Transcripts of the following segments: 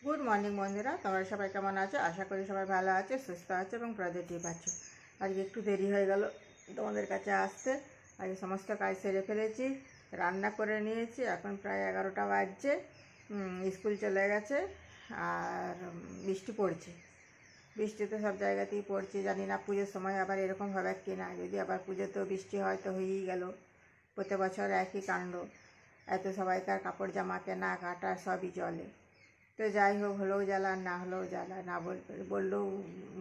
Good morning বন্ধুরা, তোমরা সবাই কেমন আছো? আশা করি সবাই ভালো আছে, সুস্থ আছে এবং পজিটিভ আছে। আজকে একটু দেরি হয়ে গেল তোমাদের কাছে আসতে। আজকে সমস্ত কাজ সেরে ফেলেছি, রান্না করে নিয়েছি। এখন প্রায় 11টা বাজছে। স্কুল চলে গেছে আর বৃষ্টি পড়ছে। বৃষ্টি তো সব জায়গাতেই পড়ছে, জানি না পুজোর সময় আবার এরকম হবে কি না। যদি আবার পুজোতেও বৃষ্টি হয় তো হয়েই গেল। প্রত্যেক বছর একই কাণ্ড, এত সবাইকার কাপড় জামা কেনা কাটা সবই জলে। তো যাই হোক, হলেও জ্বালা আর না হলেও জ্বালা, না বললেও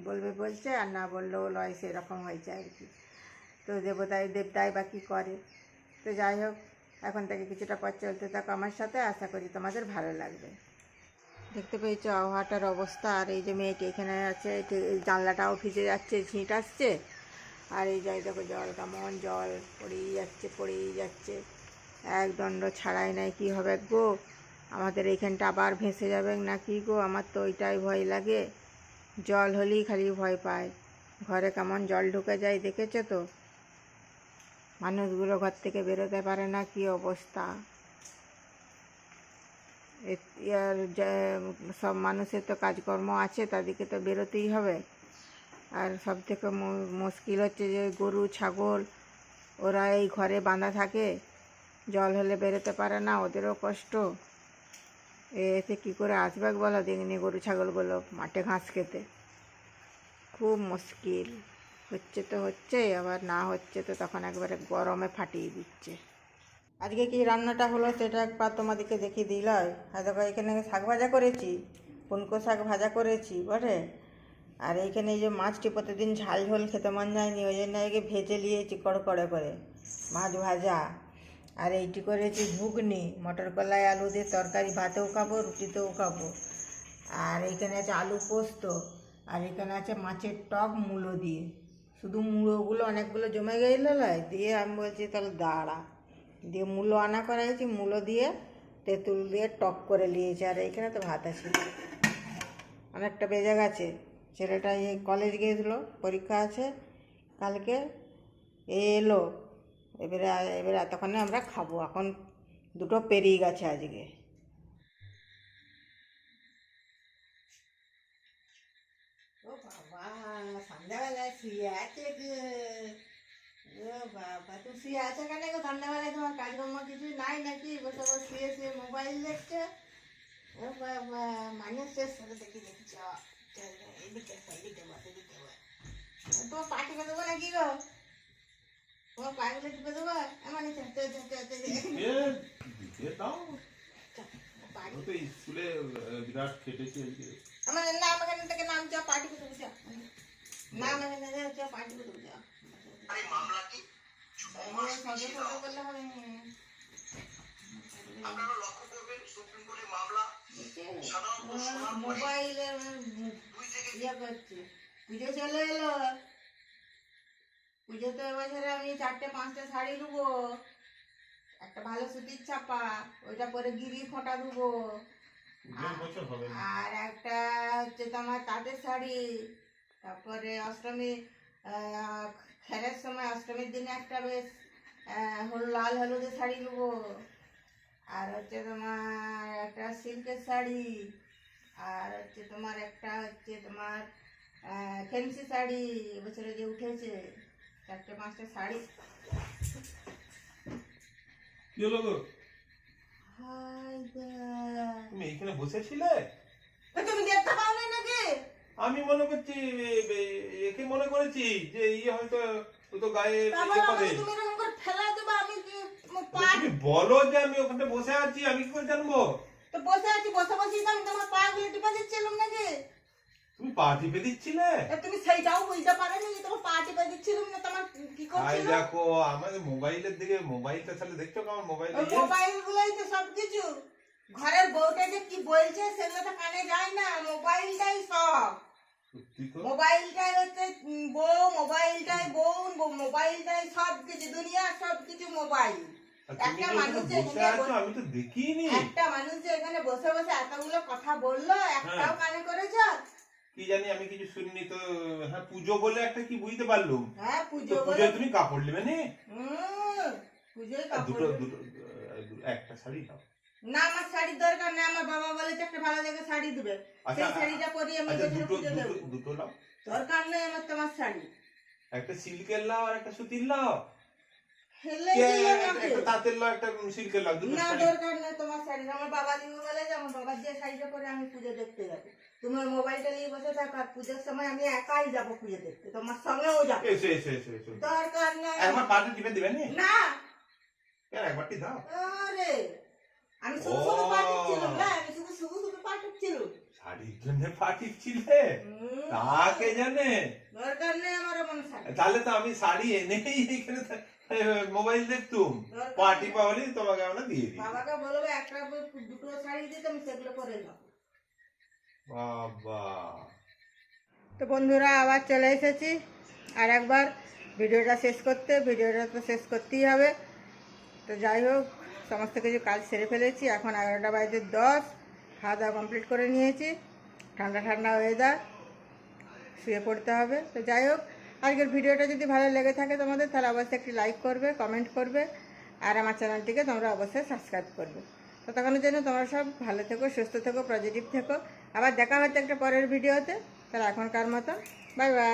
বলবে বলছে, আর না বললেও লয়, সেরকম হয়েছে আর কি। তো দেবদাই বা কী করে। তো যাই হোক, এখন থেকে কিছুটা পথ চলতে থাকো আমার সাথে, আশা করি তোমাদের ভালো লাগবে। দেখতে পেয়েছো আবহাওয়াটার অবস্থা। আর এই যে মেয়েটি এখানে আছে, জানলাটাও ভিজে যাচ্ছে, ছিট আসছে। আর এই যাই দেখো, জল কেমন জল পড়েই যাচ্ছে, এক দণ্ড ছাড়াই নাই। কি হবে গো, আমাদের এইখানটা আবার ভেসে যাবে না কি গো? আমার তো ওইটাই ভয় লাগে। জল হলেই খালি ভয় পায়, ঘরে কেমন জল ঢুকে যায় দেখেছো তো। মানুষগুলো ঘর থেকে বেরোতে পারে না, কি অবস্থা। সব মানুষের তো কাজকর্ম আছে, তাদেরকে তো বেরোতেই হবে। আর সব থেকে মুশকিল হচ্ছে যে গরু ছাগল, ওরা এই ঘরে বাঁধা থাকে, জল হলে বেরোতে পারে না, ওদেরও কষ্ট। এতে কী করে আসবে বলো দেখিনি গরু ছাগলগুলো মাঠে ঘাস খেতে। খুব মুশকিল। হচ্ছে তো হচ্ছে, আবার না হচ্ছে তো তখন একবারে গরমে ফাটিয়ে দিচ্ছে। আজকে কি রান্নাটা হলো সেটা একবার তোমাদেরকে দেখিয়ে দিলাই। আর দেখো, এখানে শাক ভাজা করেছি, পুনকো শাক ভাজা করেছি বটে। আর এইখানে এই যে মাছটি প্রতিদিন ঝাল ঝোল খেতে মন যায়নি, ওই জন্য একে ভেজে নিয়েছি কড়কড়ে করে, মাছ ভাজা। আর এইটি করেছি ঘুগনি, মটর কলাই আলু দিয়ে তরকারি, ভাতেও খাবো রুটিতেও খাবো। আর এইখানে আছে আলু পোস্ত, আর এখানে আছে মাছের টক মূলো দিয়ে। শুধু মূলোগুলো অনেকগুলো জমে গেল দিয়ে আমি বলছি তাহলে দাঁড়া, দিয়ে মূলো আনা করা হয়েছে, মূলো দিয়ে তেঁতুল দিয়ে টক করে নিয়েছে। আর এইখানে তো ভাত আছে। অনেকটা বেজে গেছে, ছেলেটা এই কলেজ গিয়েছিলো, পরীক্ষা আছে কালকে, এলো। এবারে এতক্ষণে আমরা খাবো, এখন 2টো পেরিয়ে গেছে আজকে। ও বাবা, সন্ধ্যাবেলায় শুয়ে আছে গো। ও বাবা, তুমি শুয়ে আছো কেন গো? সন্ধ্যাবেলায় তোমার কাজকর্ম কিছু নাই নাকি? বসে বসে শুয়ে শুয়ে মোবাইল দেখছে। ও বাবা, মানুষের সাথে দেখছ, এদিকে তোমার পা টিপে দেবো নাকি গো? তোমার পাগুলো টিপে দেবো এমন স্কুলে বিরাট খেটেছে। আমার নাম এখান থেকে নাম চা, পা টিপে দেবো, নাম এখানে পা টিপে দেবো। মোবাইলে ইয়ে করছে। পুজো চলে এলো, পুজোতে এবছরে আমি 4টে-5টে শাড়ি দেবো, একটা ভালো সুতির ছাপা, ওইটা পরে গিরি ফোঁটা দেবো। আর একটা হচ্ছে তোমার তাঁতের শাড়ি। তারপরে অষ্টমী, খেরের সময় অষ্টমীর দিনে একটা বেশ লাল হলুদের শাড়ি নেবো। আর হচ্ছে তোমার একটা সিল্কের শাড়ি। আর হচ্ছে তোমার একটা হচ্ছে তোমার ফ্যান্সি শাড়ি, এবছরে যে উঠেছে। 4টে-5টে শাড়ি। কি হলো গো? তুমি এখানে বসেছিলে? তুমি দেখতে পাও না নাকি? আমি মনে করছি, একে মনে করেছি যে হয়তো তো গায়ে তুমি এরকম করে ফেলা দেবে, আমি তুমি বলো যে আমি ওখানে বসে আছি, আমি কি করে জানবো? তো বসে আছি, বসে আমি তোমার পা গুলো টিপে দিচ্ছিলাম নাকি? তুমি পা টিপে দিচ্ছিলে? তুমি সেইটাও বুঝতে পারোনি যে তোমার পা টিপে দিচ্ছিলাম না, তোমার কি করছিল? দেখো আমাদের মোবাইলের দিকে, মোবাইলটা তাহলে দেখছো কেমন মোবাইল? মোবাইল গুলোই তো সবকিছু। ঘরের বউটা যে কি বলছে সেগুলো তো কানে যায় না, মোবাইলটাই সব। মোবাইলটাই হচ্ছে বউ, মোবাইলটাই বউ, মোবাইলটাই সবকিছু, দুনিয়া সবকিছু মোবাইল। একটা মানুষ আমি তো দেখিনি। একটা মানুষ যে এখানে বসে বসে এতগুলো কথা বললো, একটাও কানে করেছ? কি জানি, আমি কিছু শুনিনি তো। হ্যাঁ, পুজো বলে একটা কি বুঝতে পারলুম। হ্যাঁ, পুজো বলে তুমি কাপড় নেবে নি? পুজোয় কাপড় দুটো একটা শাড়ি দাও না। আমার শাড়ির দরকার নেই, আমার বাবা বলেছে একটা ভালো দেখে শাড়ি শাড়ি দিবে, আচ্ছা, সেই শাড়িটা পরে আমি আচ্ছা যেখানে দুটো পুজো দেবো। দুটো দুটো নাও, দরকার নেই আমার তোমার শাড়ি। একটা সিল্কের নাও আর একটা সুতির নাও, হেলে কে দিলে আমাকে। একটা তাঁতের নাও একটা সিল্কের নাও, দুটো না শাড়ি। দরকার নেই তোমার শাড়ি। আমার বাবা দিবে বলে যে আমার বাবার যে শাড়িটা পরে আমি পুজো দেখতে যাবো। তোমার মোবাইলটা নিয়ে বসে থাকো, আর পুজোর সময় আমি একাই যাবো পুজো দেখতে, তোমার সঙ্গেও যাবো। এসো এসো এসো এসো, দরকার নেই। একবার পাটি টিপে দিবেন না। কেন, একবারটি দাও। আরে আমি শুধু শুধু পাঠাচ্ছিলাম না, আমি শুধু শুধু শুধু পাঠাচ্ছিলাম। শাড়ির জন্য পাটি ছিলে, তা কে জানে। দরকার নেই আমার মনে শাড়ি। তাহলে তো আমি শাড়ি এনেই এখানে মোবাইল দেখতুম, দরকার পাটি নেই। পাওয়ালি তোমাকে আমরা দিয়ে দিই। বাবাকে বলবো একটা দুটো শাড়ি দিতে, আমি সেগুলো পরে যাবো। বাবা, তো বন্ধুরা আবার চলে এসেছি আর একবার ভিডিওটা শেষ করতে। ভিডিওটা তো শেষ করতেই হবে। তো যাই হোক, সমস্ত কিছু কাজ সেরে ফেলেছি। এখন 11:10, খাওয়া দাওয়া কমপ্লিট করে নিয়েছি। ঠান্ডা ঠান্ডা ওয়েদার, শুয়ে পড়তে হবে। তো যাই হোক, আজকের ভিডিওটা যদি ভালো লেগে থাকে তোমাদের, তাহলে অবশ্যই একটি লাইক করবে, কমেন্ট করবে, আর আমার চ্যানেলটিকে তোমরা অবশ্যই সাবস্ক্রাইব করবে। ততক্ষণের জন্য তোমরা সব ভালো থেকো, সুস্থ থেকো, পজিটিভ থেকো। আবার দেখা হচ্ছে একটা পরের ভিডিওতে। তাহলে এখনকার মতো বাই বাই।